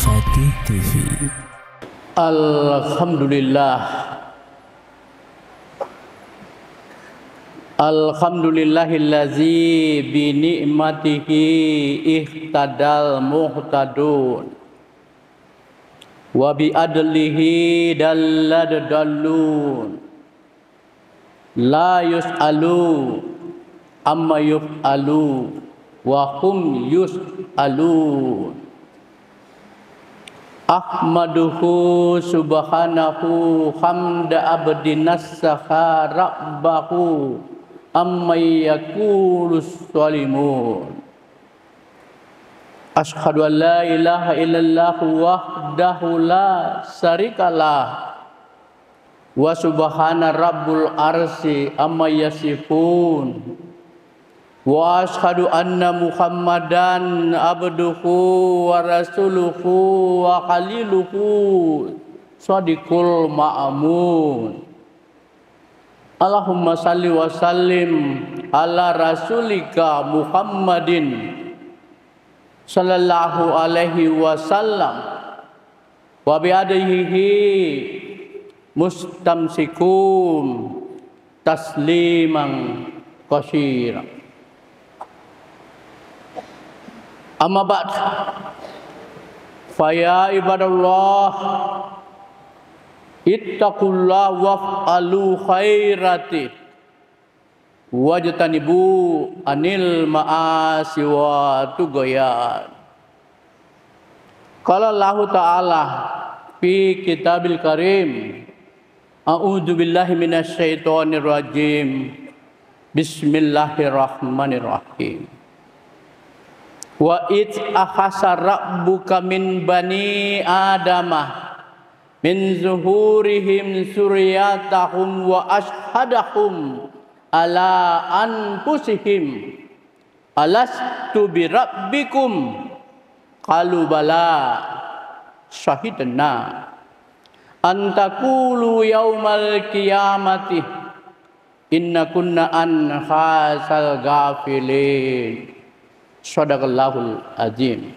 Khoti TV. Alhamdulillah. Alhamdulillahillazi bi ni'matihi ihtadal muhtadun wa bi adlihi dallad dallun la yus'alu amma yuf'alu wa hum yus'alun. Ahmaduhu subhanahu hamda abdin nassaha rabbahu amma yakulus salimun. Ashhadu an la ilaha illallah wahdahu la syarikalah wa subhana rabbul arsi amma yasifun. Wa ashhadu anna Muhammadan abduhu wa rasuluhu wa khaliluhu shadiqul ma'amun. Allahumma salli wa sallim ala rasulika Muhammadin sallallahu alaihi wasallam wa bi'adihi mustamsikum tasliman katsira. Amma ba'd, faya ibadallah ittaqullah waf'alu khairati wajtanibu anil ma'asi wa tughyan. Qala Allah Ta'ala fi kitabil karim, a'udzu billahi minasy syaithanir rajim, bismillahirrahmanirrahim. Wa id akhasa rabbuka min bani adamah min zuhurihim suryatahum wa ashhadahum ala anfusihim alastu bi rabbikum qalu bala syahidna an taqulu yaumal qiyamati inna kunna an khasal ghafilin. Shadaqallahul azim.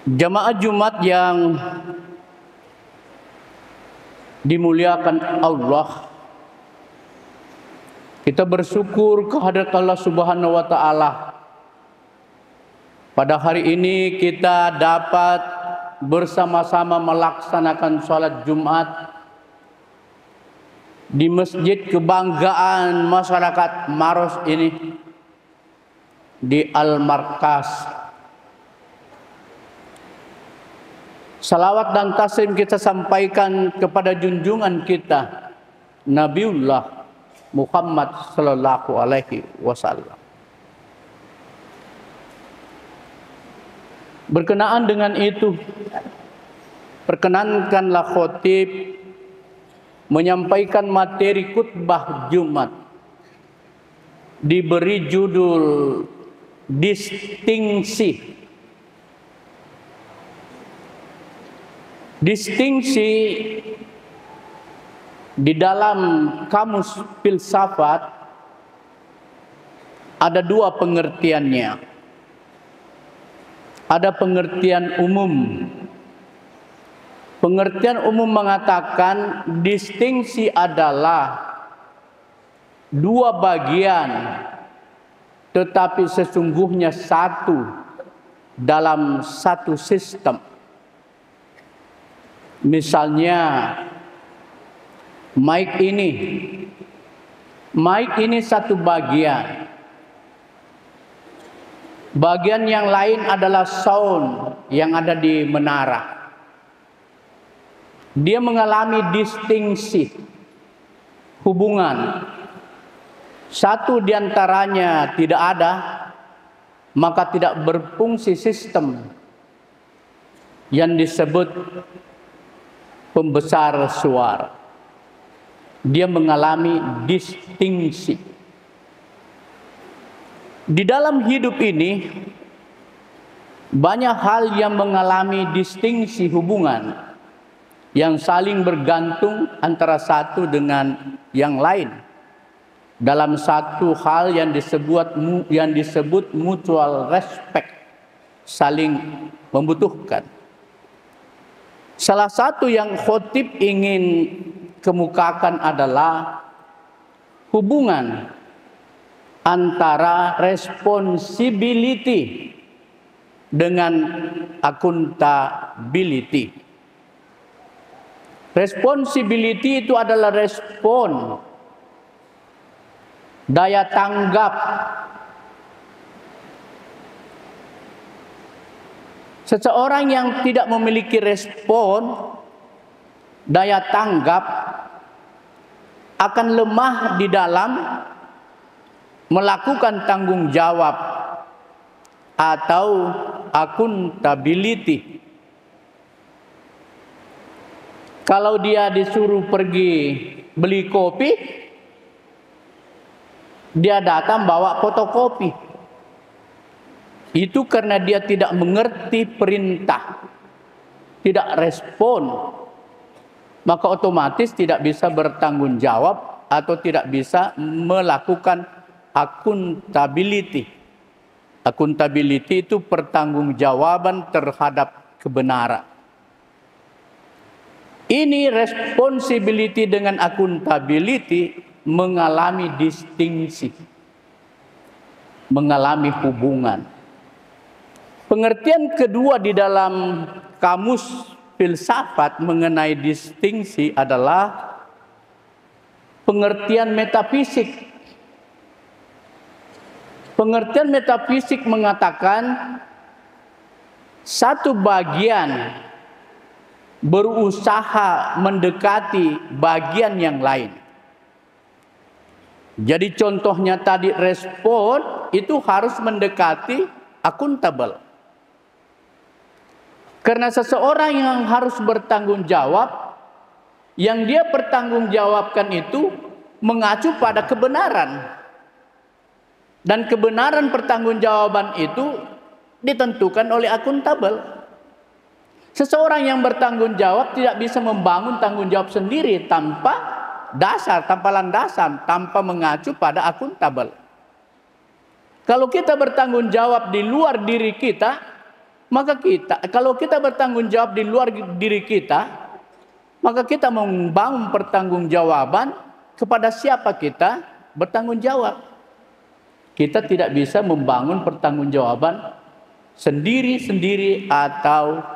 Jamaah Jumat yang dimuliakan Allah, kita bersyukur kehadirat Allah Subhanahu wa Ta'ala. Pada hari ini kita dapat bersama-sama melaksanakan sholat Jumat di Masjid Kebanggaan Masyarakat Maros ini, di Al-Markas. Salawat dan taslim kita sampaikan kepada junjungan kita Nabiullah Muhammad sallallahu alaihi wasallam. Berkenaan dengan itu, perkenankanlah khotib menyampaikan materi khutbah Jumat diberi judul distingsi. Distingsi di dalam kamus filsafat ada dua pengertiannya. Ada pengertian umum. Pengertian umum mengatakan distingsi adalah dua bagian tetapi sesungguhnya satu dalam satu sistem. Misalnya mic ini satu bagian. Bagian yang lain adalah sound yang ada di menara. Dia mengalami distingsi hubungan. Satu diantaranya tidak ada, maka tidak berfungsi sistem yang disebut pembesar suara. Dia mengalami distingsi. Di dalam hidup ini banyak hal yang mengalami distingsi hubungan yang saling bergantung antara satu dengan yang lain dalam satu hal yang disebut mutual respect, saling membutuhkan. Salah satu yang khotib ingin kemukakan adalah hubungan antara responsibility dengan accountability. Responsibility itu adalah respon, daya tanggap. Seseorang yang tidak memiliki respon, daya tanggap, akan lemah di dalam melakukan tanggung jawab atau accountability. Kalau dia disuruh pergi beli kopi, dia datang bawa fotokopi. Itu karena dia tidak mengerti perintah, tidak respon, maka otomatis tidak bisa bertanggung jawab atau tidak bisa melakukan accountability. Accountability itu pertanggungjawaban terhadap kebenaran. Ini responsibility dengan accountability mengalami distingsi, mengalami hubungan. Pengertian kedua di dalam kamus filsafat mengenai distingsi adalah pengertian metafisik. Pengertian metafisik mengatakan satu bagian berusaha mendekati bagian yang lain. Jadi contohnya tadi respon itu harus mendekati accountable. Karena seseorang yang harus bertanggung jawab, yang dia pertanggungjawabkan itu mengacu pada kebenaran. Dan kebenaran pertanggungjawaban itu ditentukan oleh akuntabel. Seseorang yang bertanggung jawab tidak bisa membangun tanggung jawab sendiri tanpa dasar, tanpa landasan, tanpa mengacu pada akuntabel. Kalau kita bertanggung jawab di luar diri kita, kalau kita bertanggung jawab di luar diri kita, maka kita membangun pertanggungjawaban kepada siapa kita bertanggung jawab. Kita tidak bisa membangun pertanggungjawaban sendiri-sendiri atau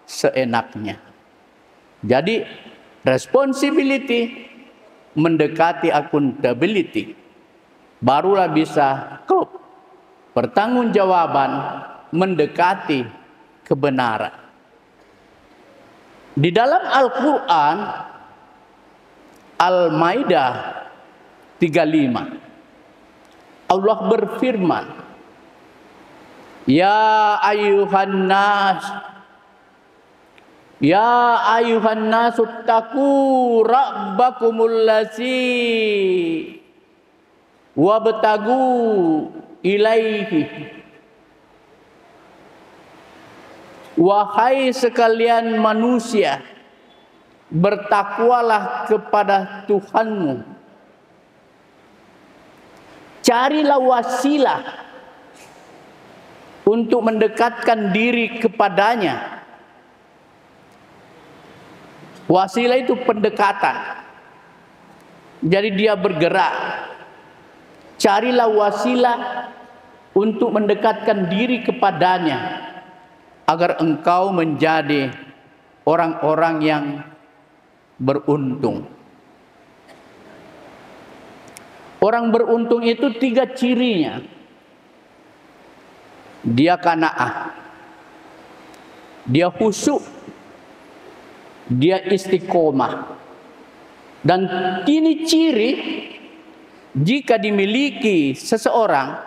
seenaknya. Jadi responsibility mendekati accountability, barulah bisa klop. Pertanggungjawaban mendekati kebenaran. Di dalam Al-Quran Al-Maidah 35 Allah berfirman, Ya ayuhan nas uttaqu rabbakumul ladzi wabtagu ilaihi. Wahai sekalian manusia, bertakwalah kepada Tuhanmu. Carilah wasilah untuk mendekatkan diri kepadanya. Wasilah itu pendekatan. Jadi dia bergerak. Carilah wasilah untuk mendekatkan diri kepadanya, agar engkau menjadi orang-orang yang beruntung. Orang beruntung itu 3 cirinya. Dia qanaah, dia khusyuk, dia istiqomah. Dan ini ciri jika dimiliki seseorang,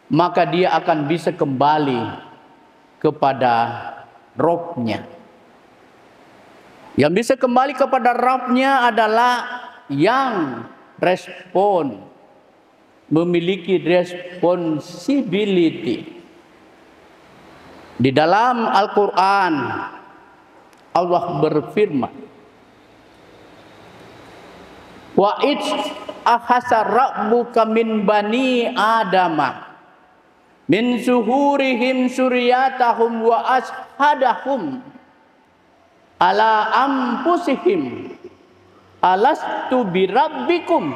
maka dia akan bisa kembali kepada Rabb-Nya. Yang bisa kembali kepada Rabb-Nya adalah yang respon, memiliki responsibility. Di dalam Al-Quran Allah berfirman, Wa id ahasa rabbuka min bani adama min suhurihim suryatahum wa ashadahum ala anfusihim alastu birabbikum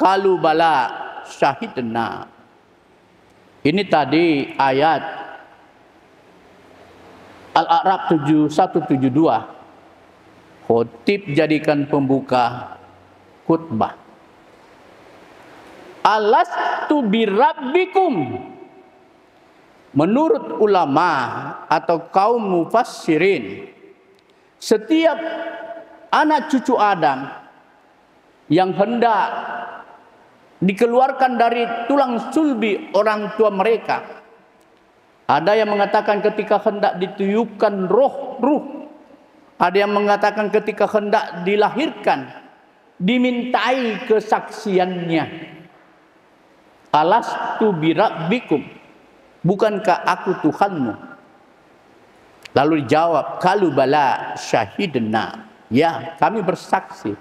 qalu bala syahidna. Ini tadi ayat Al-A'raf 172. Khotib jadikan pembuka khutbah. Alastu birabbikum. Menurut ulama atau kaum mufassirin, setiap anak cucu Adam yang hendak dikeluarkan dari tulang sulbi orang tua mereka, ada yang mengatakan ketika hendak ditiupkan ruh. Ada yang mengatakan ketika hendak dilahirkan, dimintai kesaksiannya. Alastu birabbikum, bukankah aku Tuhanmu? Lalu dijawab, qalu bala syahidna, ya kami bersaksi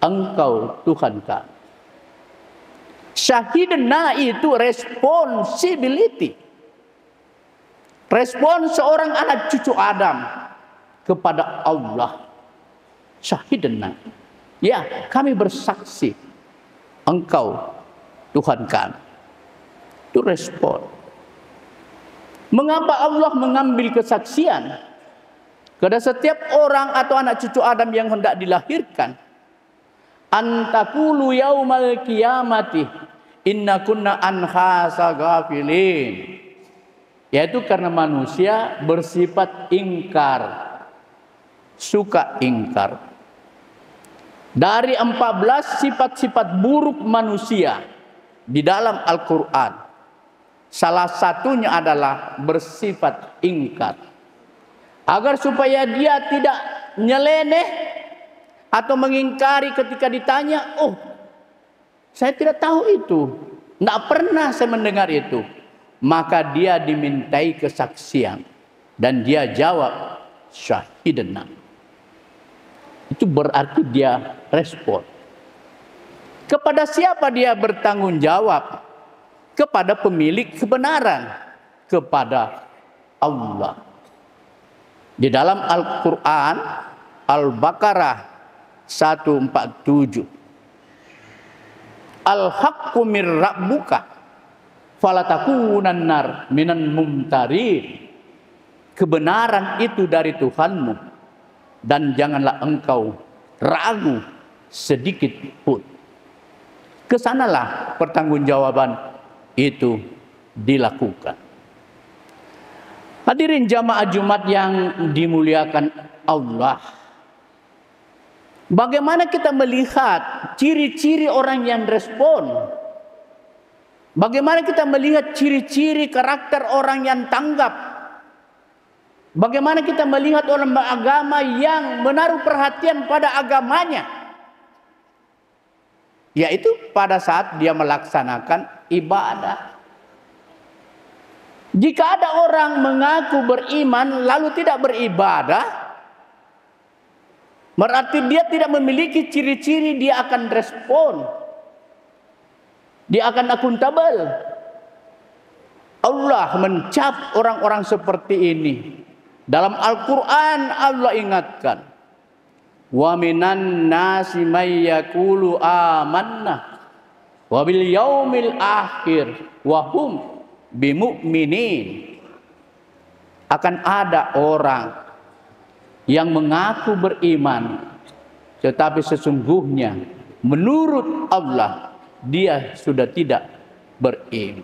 engkau Tuhan kami. Syahidna itu responsibility, respon seorang anak cucu Adam kepada Allah. Syahidna, ya kami bersaksi engkau Tuhan kami. Itu respon. Mengapa Allah mengambil kesaksian kepada setiap orang atau anak cucu Adam yang hendak dilahirkan? Antakulu yaumal qiyamati inna kunna an hadza ghafilin. Yaitu karena manusia bersifat ingkar, suka ingkar. Dari 14 sifat-sifat buruk manusia di dalam Al-Quran, salah satunya adalah bersifat ingkar. Agar supaya dia tidak nyeleneh atau mengingkari ketika ditanya, oh saya tidak tahu itu, tidak pernah saya mendengar itu. Maka dia dimintai kesaksian dan dia jawab syahidna. Itu berarti dia respon. Kepada siapa dia bertanggung jawab? Kepada pemilik kebenaran, kepada Allah. Di dalam Al-Quran Al-Baqarah 147, Al-haqqu mir rabbuka falatakunannar minan mumtarin. Kebenaran itu dari Tuhanmu dan janganlah engkau ragu sedikit pun. Kesanalah pertanggungjawaban itu dilakukan. Hadirin jamaah Jumat yang dimuliakan Allah, bagaimana kita melihat ciri-ciri orang yang respon? Bagaimana kita melihat ciri-ciri karakter orang yang tanggap? Bagaimana kita melihat orang beragama yang menaruh perhatian pada agamanya? Yaitu pada saat dia melaksanakan ibadah. Jika ada orang mengaku beriman lalu tidak beribadah, berarti dia tidak memiliki ciri-ciri dia akan respon. Dia akan akuntabel. Allah mencap orang-orang seperti ini. Dalam Al-Quran Allah ingatkan, wa minan nasi may yaqulu amanna wa bil yaumil akhir wa hum bimu'minin. Akan ada orang yang mengaku beriman, tetapi sesungguhnya menurut Allah dia sudah tidak beriman.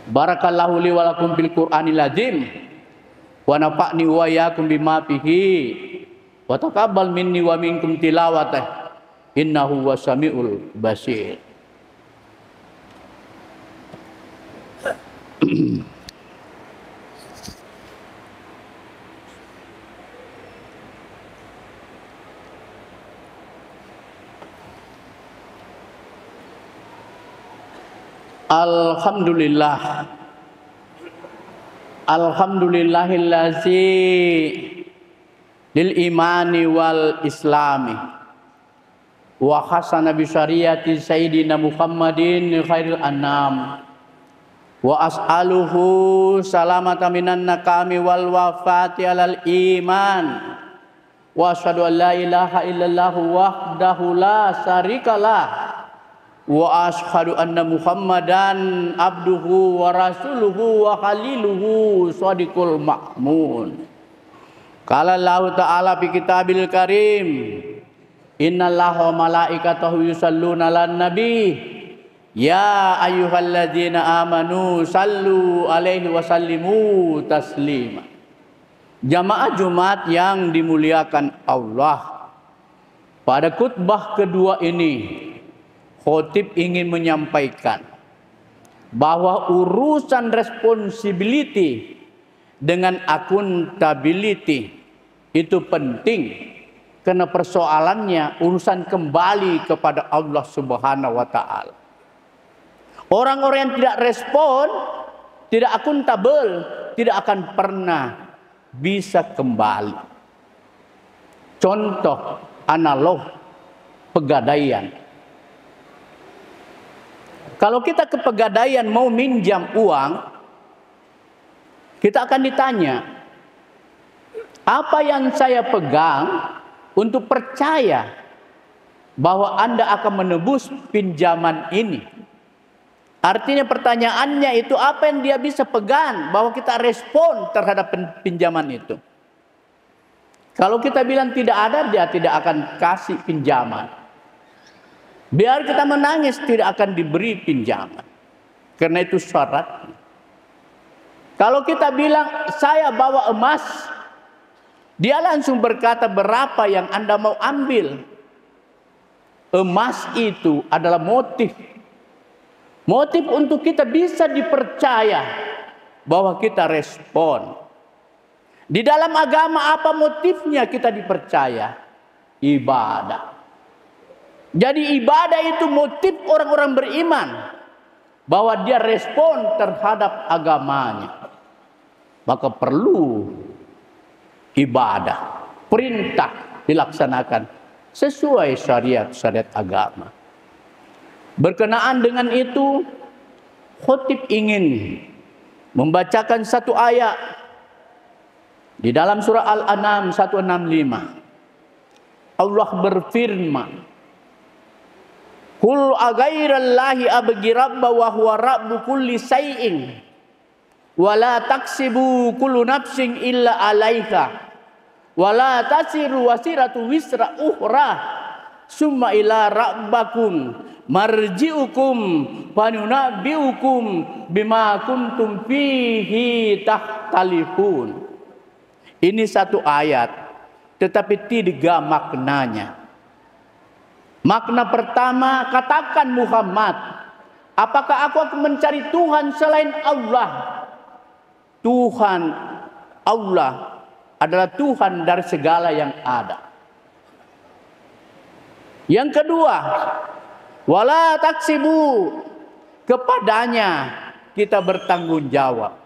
Barakallahu li wa lakum bil Qur'anil azim wa nafa'ni wa iyyakum bima fihi wa taqabbal minni wa minkum tilawatah innahu wasamiul basir. Alhamdulillah, alhamdulillahillazi lil imani wal islami wa hasana bi syariati sayyidina Muhammadin khairil anam Wa as'aluhu salamata minan nakami wal wafati alal iman. Wa asyhadu an la ilaha illallah wahdahu la syarikalah. Wa asyhadu anna Muhammadan abduhu wa rasuluhu wa khaliluhu shadiqul ma'mun. Qala Allah Ta'ala fi kitabil karim, innallaha wa malaikatahu yusalluna 'alan nabi, ya ayyuhalladzina amanu sallu alaihi wa sallimu taslima. Jamaah Jumat yang dimuliakan Allah, pada khutbah kedua ini khotib ingin menyampaikan bahwa urusan responsibility dengan accountability itu penting, karena persoalannya urusan kembali kepada Allah Subhanahu wa Ta'ala. Orang-orang yang tidak respon, tidak akuntabel, tidak akan pernah bisa kembali. Contoh analog pegadaian. Kalau kita ke pegadaian mau minjam uang, kita akan ditanya, apa yang saya pegang untuk percaya bahwa Anda akan menebus pinjaman ini? Artinya pertanyaannya itu apa yang dia bisa pegang bahwa kita respon terhadap pinjaman itu. Kalau kita bilang tidak ada, dia tidak akan kasih pinjaman. Biar kita menangis, tidak akan diberi pinjaman. Karena itu syaratnya. Kalau kita bilang saya bawa emas, dia langsung berkata berapa yang Anda mau ambil. Emas itu adalah motif. Motif untuk kita bisa dipercaya bahwa kita respon. Di dalam agama apa motifnya kita dipercaya? Ibadah. Jadi ibadah itu motif orang-orang beriman, bahwa dia respon terhadap agamanya. Maka perlu ibadah, perintah dilaksanakan sesuai syariat-syariat agama. Berkenaan dengan itu, khotib ingin membacakan satu ayat di dalam surah Al-An'am 165. Allah berfirman, "Qul aghairallahi abghi rabba wa huwa rabbu kulli syai'in. Wala taksibu kullu nafsin illa 'alaiha. Wala tasiru wasiratu wisra ukhra. Summa ila rabbakum marji'ukum fanunabbi'ukum bima kuntum fihi tahtalifun." Ini satu ayat, tetapi tiga maknanya. Makna pertama, katakan Muhammad, apakah aku akan mencari Tuhan selain Allah? Tuhan Allah adalah Tuhan dari segala yang ada. Yang kedua, wala taksibu, kepadanya kita bertanggung jawab.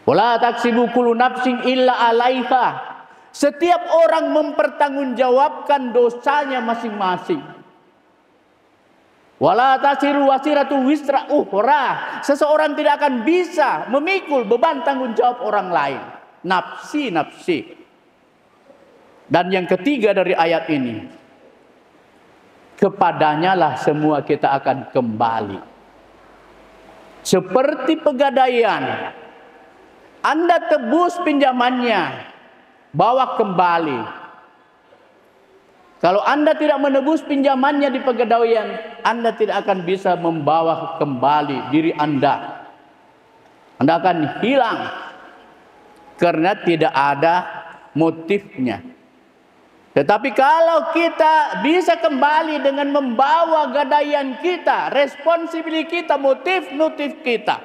Wala taksibu kullu nafsin illa 'alaiha. Setiap orang mempertanggungjawabkan dosanya masing-masing. Wala tasiru wasiratu wisra ukhra. Seseorang tidak akan bisa memikul beban tanggung jawab orang lain. Nafsi. Dan yang ketiga dari ayat ini, kepadanya lah semua kita akan kembali. Seperti pegadaian, Anda tebus pinjamannya, bawa kembali. Kalau Anda tidak menebus pinjamannya di pegadaian, Anda tidak akan bisa membawa kembali diri Anda. Anda akan hilang karena tidak ada motifnya. Tetapi kalau kita bisa kembali dengan membawa gadaian kita, responsibility kita, motif kita,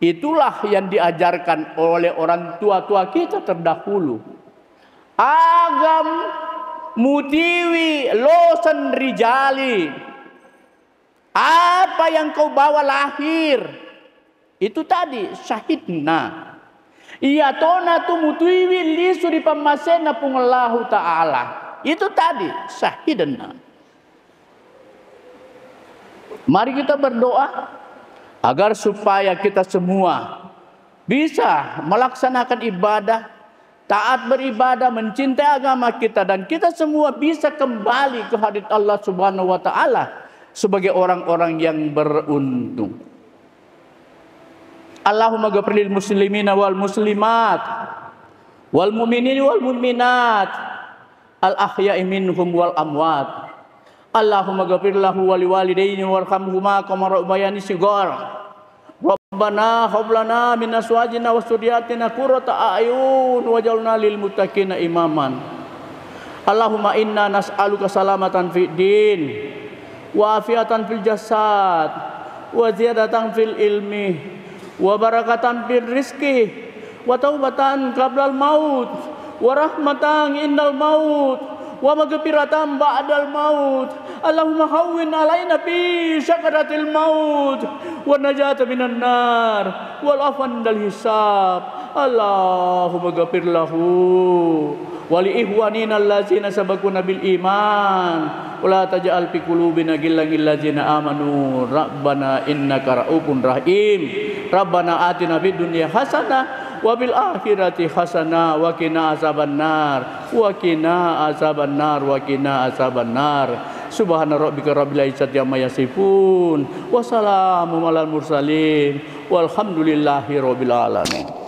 itulah yang diajarkan oleh orang tua-tua kita terdahulu. Agam mutiwi losan rijali. Apa yang kau bawa lahir, itu tadi syahidna. Iya tona tu mutiwi lisu di pamasena pungallahu ta'ala. Itu tadi syahidna. Mari kita berdoa agar supaya kita semua bisa melaksanakan ibadah, taat beribadah, mencintai agama kita, dan kita semua bisa kembali ke hadirat Allah Subhanahu wa taala sebagai orang-orang yang beruntung. Allahumma ghafir lil muslimina wal muslimat wal mu'minin wal mu'minat al ahya'i minhum wal amwat. Allahumma ghafir lahu wa liwalidayni warhamhuma kama rabbayani shighar. Rabbana hab lana min azwajina wa dhurriyyatina qurrata a'yun waj'alna lil muttaqina imaman. Allahumma inna nas'aluka salamatan fid din wa afiatan fil jasad wa ziyadatan fil ilmi wa barakatan fil rizki wa taubatan qablal maut wa rahmatan indal maut wa maghfiratan ba'dal maut. Allahumma hawwin alaina fi sakaratil maut wa najata minan nar wal afwan dal hisab. Allahumma ghafir lahu wa li ihwanina allazina sabaquna bil iman wa la taj'al fi qulubina ghillan lil ladzina amanu rabbana innaka ra'ufun rahim. Rabbana atina fid dunya hasanah wa bil akhirati hasanah wa qina azabannar wa qina azabannar wa qina azabannar. Subhana rabbika rabbil izzati amma yasifun wa salamun alal mursalin walhamdulillahi rabbil alamin.